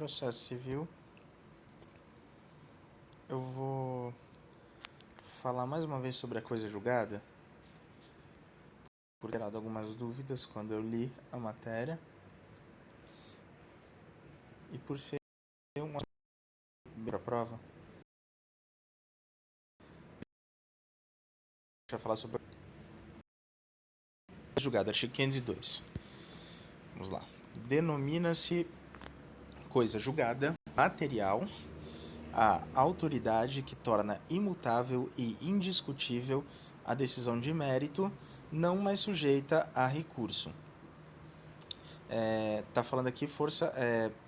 processo civil, eu vou falar mais uma vez sobre a coisa julgada, por ter dado algumas dúvidas quando eu li a matéria, e por ser uma prova. A gente vai falar sobre a coisa julgada, artigo 502. Vamos lá. Denomina-se coisa julgada material a autoridade que torna imutável e indiscutível a decisão de mérito, não mais sujeita a recurso. Tá falando aqui força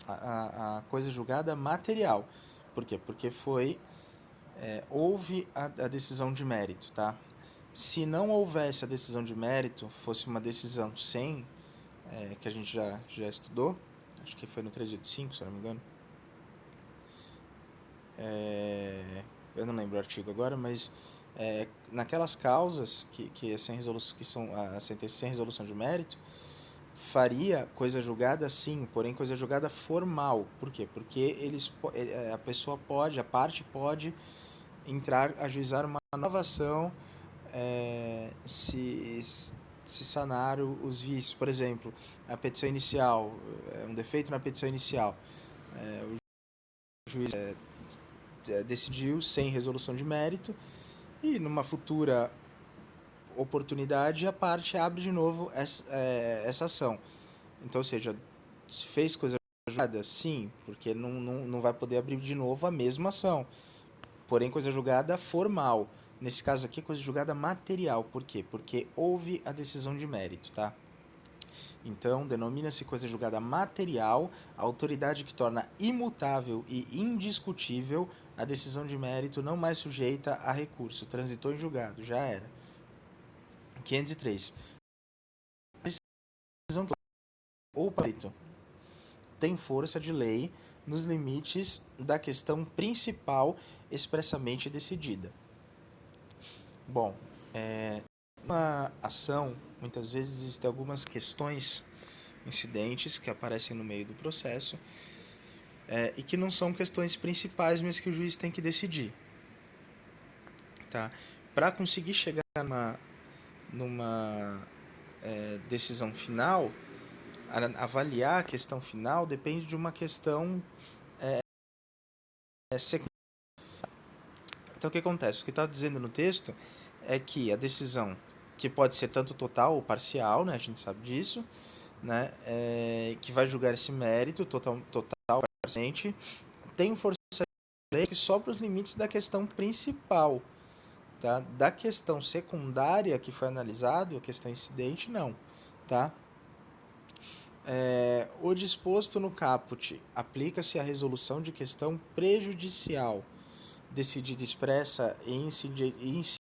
a coisa julgada material. Por quê? Porque houve a decisão de mérito, tá? Se não houvesse a decisão de mérito, fosse uma decisão sem, que a gente já estudou, acho que foi no 385, se eu não me engano. Eu não lembro o artigo agora, mas naquelas causas que são a sentença sem resolução de mérito, faria coisa julgada sim, porém coisa julgada formal. Por quê? Porque a parte pode entrar, ajuizar uma nova ação se sanar os vícios. Por exemplo, a petição inicial, um defeito na petição inicial, o juiz decidiu sem resolução de mérito, e numa futura oportunidade a parte abre de novo essa ação. Então, ou seja, se fez coisa julgada, sim, porque não vai poder abrir de novo a mesma ação. Porém, coisa julgada formal. Nesse caso aqui, coisa julgada material. Por quê? Porque houve a decisão de mérito, tá? Então, denomina-se coisa julgada material a autoridade que torna imutável e indiscutível a decisão de mérito, não mais sujeita a recurso. Transitou em julgado, já era. 503. A decisão ou perito tem força de lei nos limites da questão principal expressamente decidida. Bom, uma ação, muitas vezes existem algumas questões incidentes que aparecem no meio do processo e que não são questões principais, mas que o juiz tem que decidir. Tá? Para conseguir chegar numa decisão final, avaliar a questão final depende de uma questão secundária. Então, o que acontece? O que está dizendo no texto é que a decisão, que pode ser tanto total ou parcial, né, a gente sabe disso, né, que vai julgar esse mérito total parcialmente, tem força de lei que só para os limites da questão principal. Tá? Da questão secundária que foi analisado, a questão incidente, não. Tá? O disposto no caput aplica-se à resolução de questão prejudicial, decidida expressa e incidente.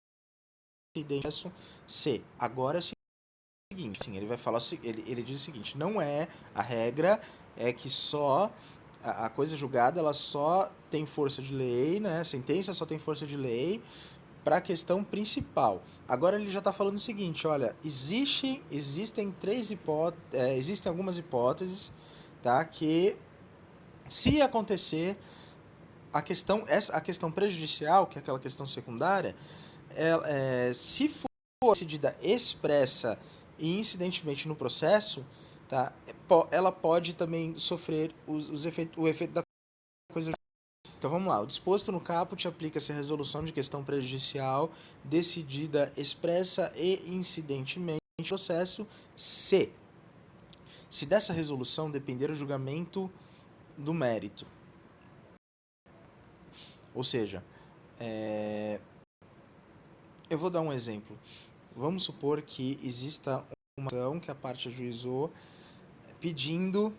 C. Agora é o seguinte, sim, ele vai falar, ele diz o seguinte: não é a regra, é que só a coisa julgada ela só tem força de lei, né? A sentença só tem força de lei para a questão principal. Agora ele já está falando o seguinte: olha, existem existem algumas hipóteses, tá? Que se acontecer a questão prejudicial, que é aquela questão secundária, se for decidida expressa e incidentemente no processo, tá? Ela pode também sofrer o efeito da coisa. Então vamos lá, o disposto no caput aplica-se a resolução de questão prejudicial decidida expressa e incidentemente no processo se dessa resolução depender o julgamento do mérito. Ou seja, eu vou dar um exemplo. Vamos supor que exista uma ação que a parte ajuizou pedindo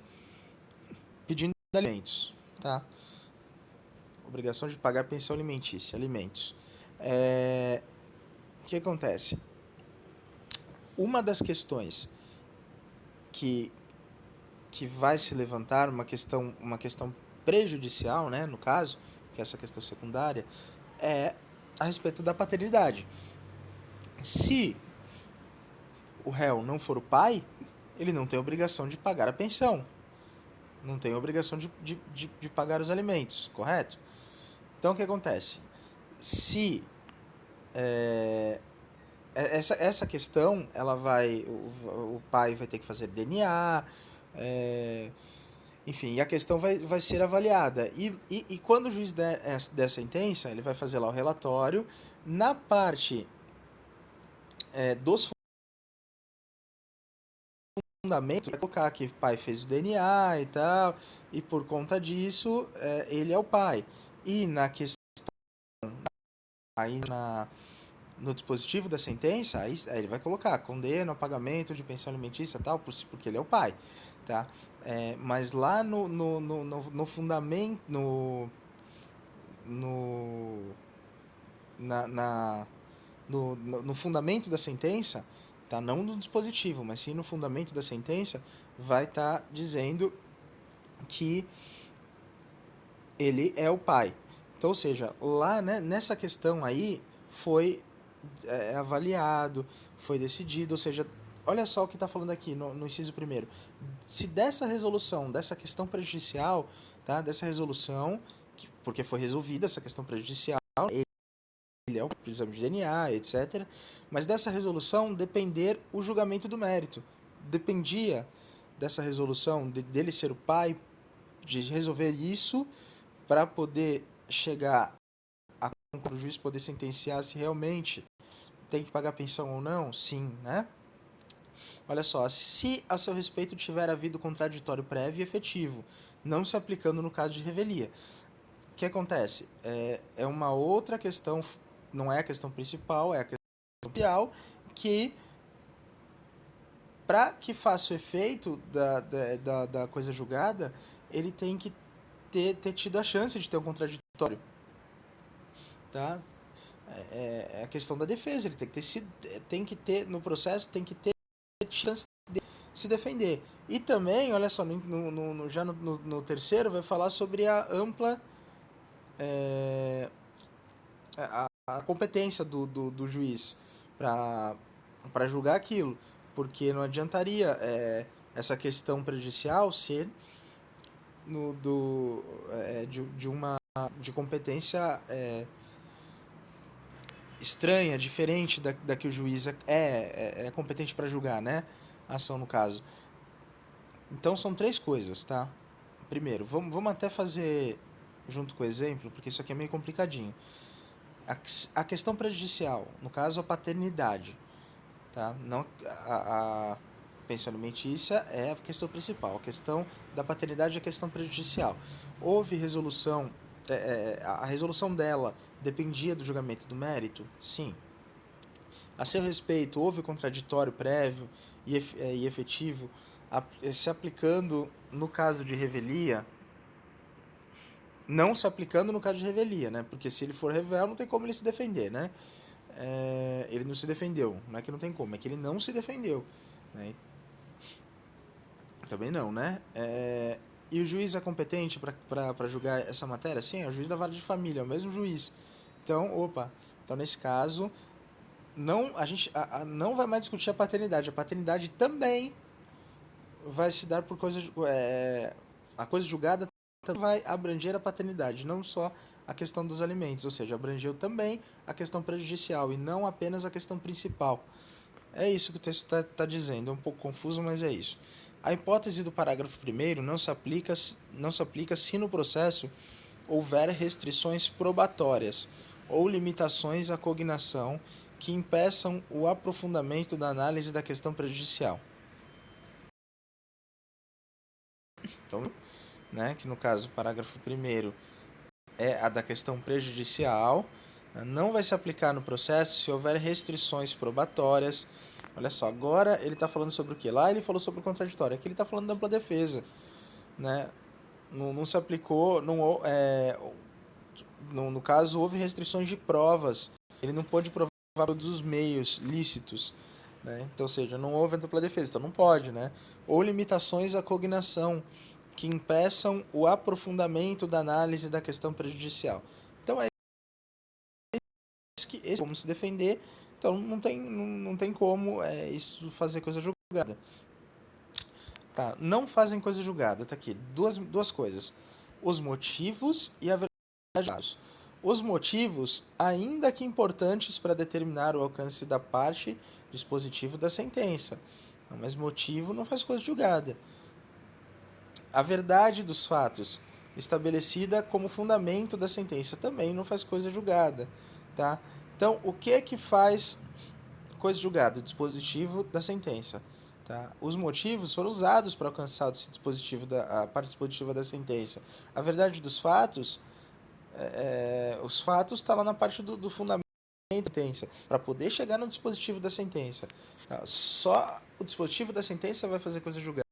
alimentos, tá? Obrigação de pagar pensão alimentícia, alimentos. O que acontece? Uma das questões que vai se levantar, uma questão prejudicial, né, no caso, que é essa questão secundária, é a respeito da paternidade. Se o réu não for o pai, ele não tem obrigação de pagar a pensão, não tem obrigação de pagar os alimentos, correto? Então, o que acontece? Se essa questão, ela vai, o pai vai ter que fazer DNA, enfim, e a questão vai ser avaliada. E quando o juiz der sentença, ele vai fazer lá o relatório. Na parte dos fundamentos, vai colocar que o pai fez o DNA e tal, e por conta disso, ele é o pai. E na questão, aí no dispositivo da sentença, aí ele vai colocar condena ao pagamento de pensão alimentícia e tal, porque ele é o pai, tá? Mas lá no fundamento, no, na, na- no fundamento da sentença, tá? Não no dispositivo, mas sim no fundamento da sentença, vai estar dizendo que ele é o pai. Então, ou seja, lá, né, nessa questão aí foi avaliado, foi decidido, ou seja, olha só o que está falando aqui no inciso primeiro. Se dessa resolução, dessa questão prejudicial, tá, dessa resolução, porque foi resolvida essa questão prejudicial, ele é o exame de DNA, etc. Mas dessa resolução depender o julgamento do mérito. Dependia dessa resolução, dele ser o pai, de resolver isso, para poder chegar a o juiz poder sentenciar se realmente tem que pagar pensão ou não? Sim, né? Olha só, se a seu respeito tiver havido contraditório prévio e efetivo, não se aplicando no caso de revelia. O que acontece? É uma outra questão, não é a questão principal, é a questão principal, que para que faça o efeito da coisa julgada, ele tem que ter tido a chance de ter um contraditório. Tá? É a questão da defesa, ele tem que ter no processo, tem que ter chance de se defender. E também, olha só, já no terceiro vai falar sobre a ampla a competência do juiz para julgar aquilo, porque não adiantaria essa questão prejudicial ser de uma de competência estranha, diferente da que o juiz é competente para julgar, né? A ação no caso. Então são três coisas, tá? Primeiro, vamos até fazer junto com o exemplo, porque isso aqui é meio complicadinho. A questão prejudicial, no caso a paternidade, tá? Não a pensão alimentícia é a questão principal. A questão da paternidade é a questão prejudicial. Houve resolução, a resolução dela dependia do julgamento do mérito? Sim. A seu respeito, houve contraditório prévio e efetivo se aplicando no caso de revelia? Não se aplicando no caso de revelia, né? Porque se ele for revel, não tem como ele se defender, né? Ele não se defendeu. Não é que não tem como, é que ele não se defendeu. Né? Também não, né? E o juiz é competente para julgar essa matéria? Sim, é o juiz da vara de família, é o mesmo juiz. Então, então nesse caso, a gente não vai mais discutir a paternidade. A paternidade também vai se dar por coisa. A coisa julgada também vai abranger a paternidade, não só a questão dos alimentos, ou seja, abrangeu também a questão prejudicial e não apenas a questão principal. É isso que o texto está dizendo, é um pouco confuso, mas é isso. A hipótese do parágrafo 1º não se aplica se no processo houver restrições probatórias ou limitações à cognação que impeçam o aprofundamento da análise da questão prejudicial. Então, né, que no caso o parágrafo 1º é a da questão prejudicial, não vai se aplicar no processo se houver restrições probatórias. Olha só, agora ele está falando sobre o que? Lá ele falou sobre o contraditório, aqui ele está falando da ampla defesa. Né? Não se aplicou, no caso houve restrições de provas, ele não pôde provar todos os meios lícitos. Né? Então, ou seja, não houve ampla defesa, então não pode. Né? Ou limitações à cognação, que impeçam o aprofundamento da análise da questão prejudicial. Então é como se defender, então não tem como isso fazer coisa julgada. Tá? Não fazem coisa julgada. Tá aqui. Duas coisas. Os motivos e a verdade dos fatos. Os motivos, ainda que importantes para determinar o alcance da parte dispositivo da sentença. Mas motivo não faz coisa julgada. A verdade dos fatos, estabelecida como fundamento da sentença, também não faz coisa julgada. Tá? Então, o que faz coisa julgada? O dispositivo da sentença. Tá? Os motivos foram usados para alcançar esse dispositivo a parte dispositiva da sentença. A verdade dos fatos, os fatos está lá na parte do fundamento da sentença, para poder chegar no dispositivo da sentença. Tá? Só o dispositivo da sentença vai fazer coisa julgada.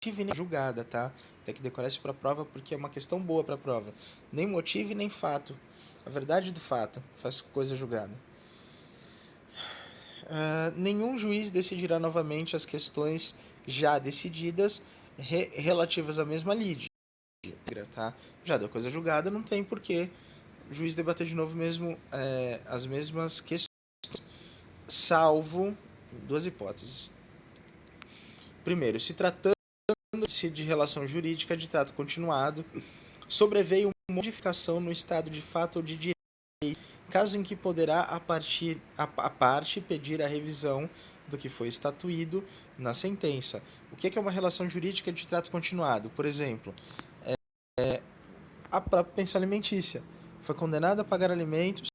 Motivo e nem julgada, tá? Tem que decorar isso para a prova porque é uma questão boa para a prova. Nem motivo e nem fato. A verdade do fato faz coisa julgada. Nenhum juiz decidirá novamente as questões já decididas relativas à mesma lide. Tá? Já deu coisa julgada, não tem porquê o juiz debater de novo mesmo as mesmas questões, salvo duas hipóteses. Primeiro, se tratando-se de relação jurídica de trato continuado, sobreveio uma modificação no estado de fato ou de direito, caso em que poderá a parte pedir a revisão do que foi estatuído na sentença. O que é uma relação jurídica de trato continuado? Por exemplo, a própria pensão alimentícia foi condenada a pagar alimentos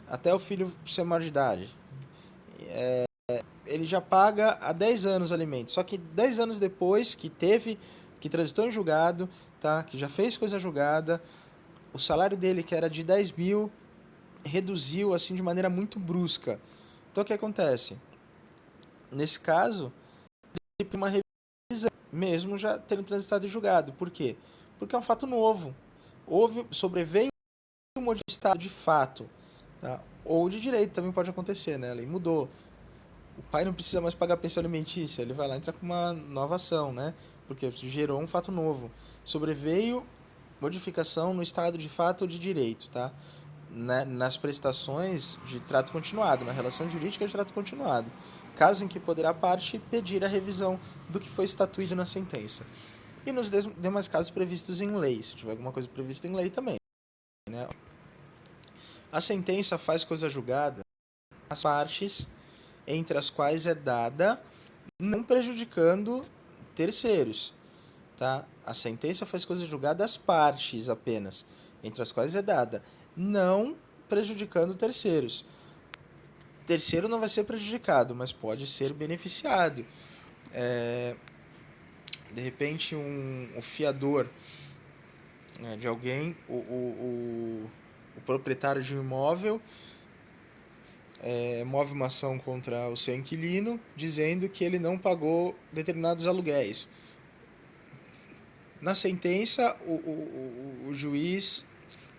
até o filho ser maior de idade. Ele já paga há 10 anos alimentos, só que 10 anos depois que transitou em julgado, tá? Que já fez coisa julgada, o salário dele, que era de 10 mil, reduziu assim de maneira muito brusca. Então o que acontece? Nesse caso, ele tem uma revisão, mesmo já tendo transitado em julgado. Por quê? Porque é um fato novo. Sobreveio um estado de fato, tá? Ou de direito, também pode acontecer, né? A lei mudou. O pai não precisa mais pagar pensão alimentícia, ele vai lá entrar com uma nova ação, né? Porque gerou um fato novo. Sobreveio modificação no estado de fato ou de direito, tá? Nas prestações de trato continuado, na relação jurídica de trato continuado, caso em que poderá a parte pedir a revisão do que foi estatuído na sentença. E nos demais casos previstos em lei, se tiver alguma coisa prevista em lei também, né? A sentença faz coisa julgada as partes entre as quais é dada, não prejudicando terceiros, tá? A sentença faz coisa julgada às partes apenas, entre as quais é dada, não prejudicando terceiros. Terceiro não vai ser prejudicado, mas pode ser beneficiado. De repente, o fiador, né, de alguém, o proprietário de um imóvel, move uma ação contra o seu inquilino, dizendo que ele não pagou determinados aluguéis. Na sentença, o juiz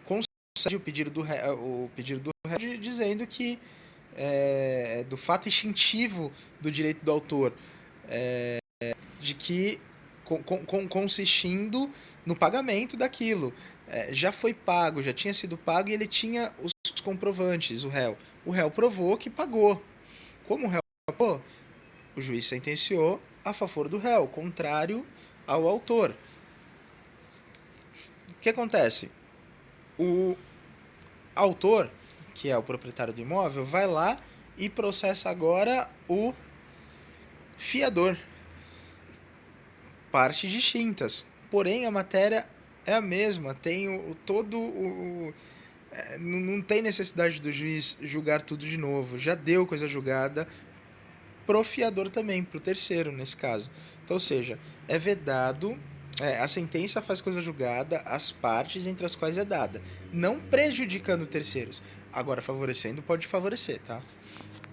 concede o pedido do réu, dizendo que do fato extintivo do direito do autor, de que consistindo no pagamento daquilo. Já foi pago, já tinha sido pago e ele tinha os comprovantes, o réu. O réu provou que pagou. Como o réu pagou, o juiz sentenciou a favor do réu, contrário ao autor. O que acontece? O autor, que é o proprietário do imóvel, vai lá e processa agora o fiador. Partes distintas. Porém, a matéria é a mesma. Tem não tem necessidade do juiz julgar tudo de novo. Já deu coisa julgada pro fiador também, pro terceiro, nesse caso. Então, ou seja, é vedado. A sentença faz coisa julgada às partes entre as quais é dada, não prejudicando terceiros. Agora, favorecendo, pode favorecer, tá?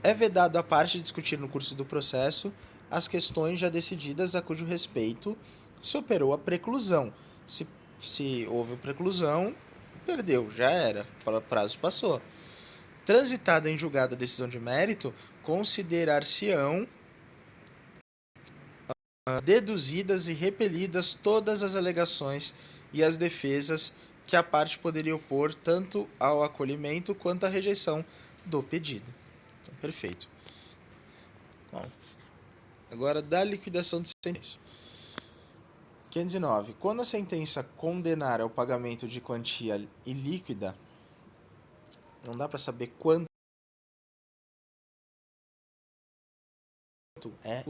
É vedado a parte discutir no curso do processo as questões já decididas a cujo respeito superou a preclusão. Se houve preclusão, perdeu, já era, o prazo passou. Transitada em julgada a decisão de mérito, considerar-se-ão deduzidas e repelidas todas as alegações e as defesas que a parte poderia opor tanto ao acolhimento quanto à rejeição do pedido. Então, perfeito. Bom, Agora, da liquidação de sentença. 509. Quando a sentença condenar ao pagamento de quantia ilíquida, não dá para saber quanto é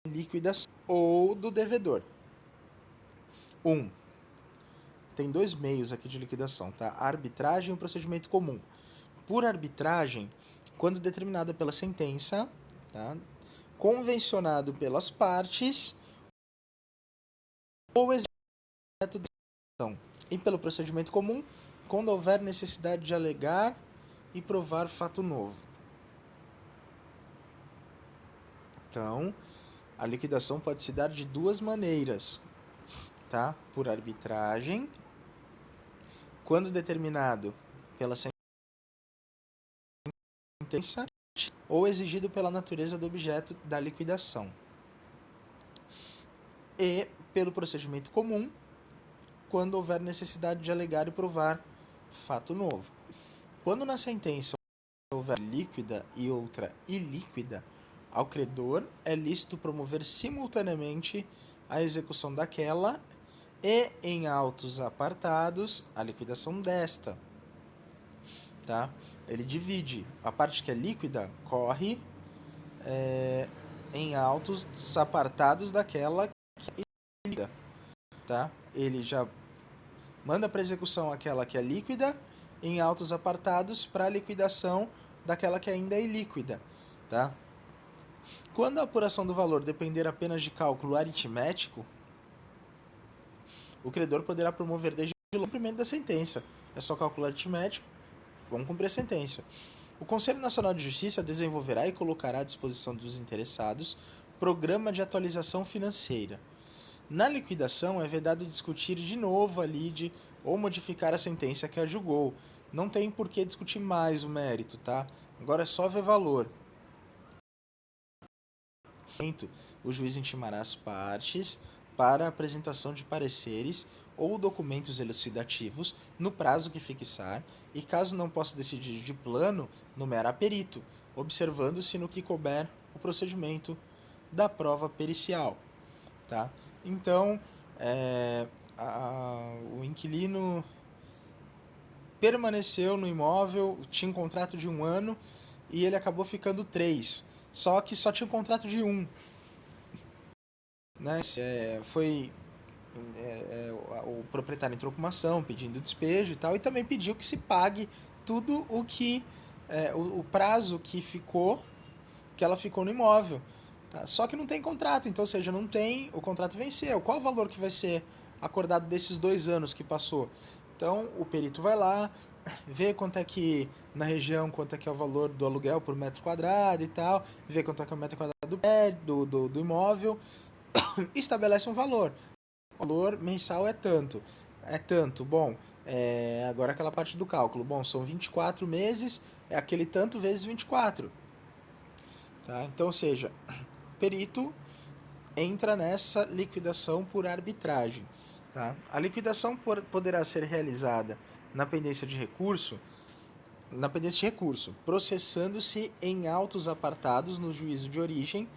a liquidação ou do devedor. 1. Tem dois meios aqui de liquidação, tá? A arbitragem e o procedimento comum. Por arbitragem, quando determinada pela sentença, tá? Convencionado pelas partes ou executo da ação. E pelo procedimento comum, quando houver necessidade de alegar e provar fato novo. Então, a liquidação pode se dar de duas maneiras, tá? Por arbitragem, quando determinado pela sentença ou exigido pela natureza do objeto da liquidação. E pelo procedimento comum, quando houver necessidade de alegar e provar fato novo. Quando na sentença houver líquida e outra ilíquida, ao credor é lícito promover simultaneamente a execução daquela e, em autos apartados, a liquidação desta. Tá? Ele divide. A parte que é líquida corre em autos apartados daquela que é líquida. Tá? Ele já manda para execução aquela que é líquida em autos apartados para a liquidação daquela que ainda é ilíquida. Tá? Quando a apuração do valor depender apenas de cálculo aritmético, o credor poderá promover desde o cumprimento da sentença. É só cálculo aritmético, vamos cumprir a sentença. O Conselho Nacional de Justiça desenvolverá e colocará à disposição dos interessados programa de atualização financeira. Na liquidação, é vedado discutir de novo a lide ou modificar a sentença que a julgou. Não tem por que discutir mais o mérito, tá? Agora é só ver valor. O juiz intimará as partes para a apresentação de pareceres ou documentos elucidativos no prazo que fixar e, caso não possa decidir de plano, nomeará perito, observando-se no que couber o procedimento da prova pericial. Tá? Então, o inquilino permaneceu no imóvel, tinha um contrato de 1 ano e ele acabou ficando 3. Só que só tinha um contrato de 1. Né? O proprietário entrou com uma ação pedindo despejo e tal, e também pediu que se pague tudo o que o prazo que ela ficou no imóvel. Tá? Só que não tem contrato, então, ou seja, não tem, o contrato venceu. Qual o valor que vai ser acordado desses 2 anos que passou? Então, o perito vai lá, vê quanto é que, na região, quanto é que é o valor do aluguel por metro quadrado e tal, vê quanto é que é o metro quadrado do imóvel, estabelece um valor. O valor mensal é tanto. Bom, agora aquela parte do cálculo. Bom, são 24 meses, é aquele tanto vezes 24. Tá? Então, ou seja, perito entra nessa liquidação por arbitragem. Tá? A liquidação poderá ser realizada na pendência de recurso, processando-se em autos apartados no juízo de origem,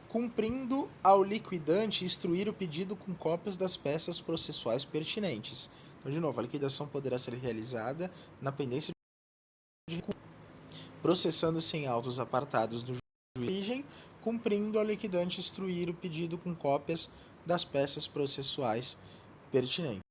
cumprindo ao liquidante instruir o pedido com cópias das peças processuais pertinentes. Então, de novo, a liquidação poderá ser realizada na pendência de recurso, processando-se em autos apartados do juízo de origem, cumprindo ao liquidante instruir o pedido com cópias das peças processuais pertinentes.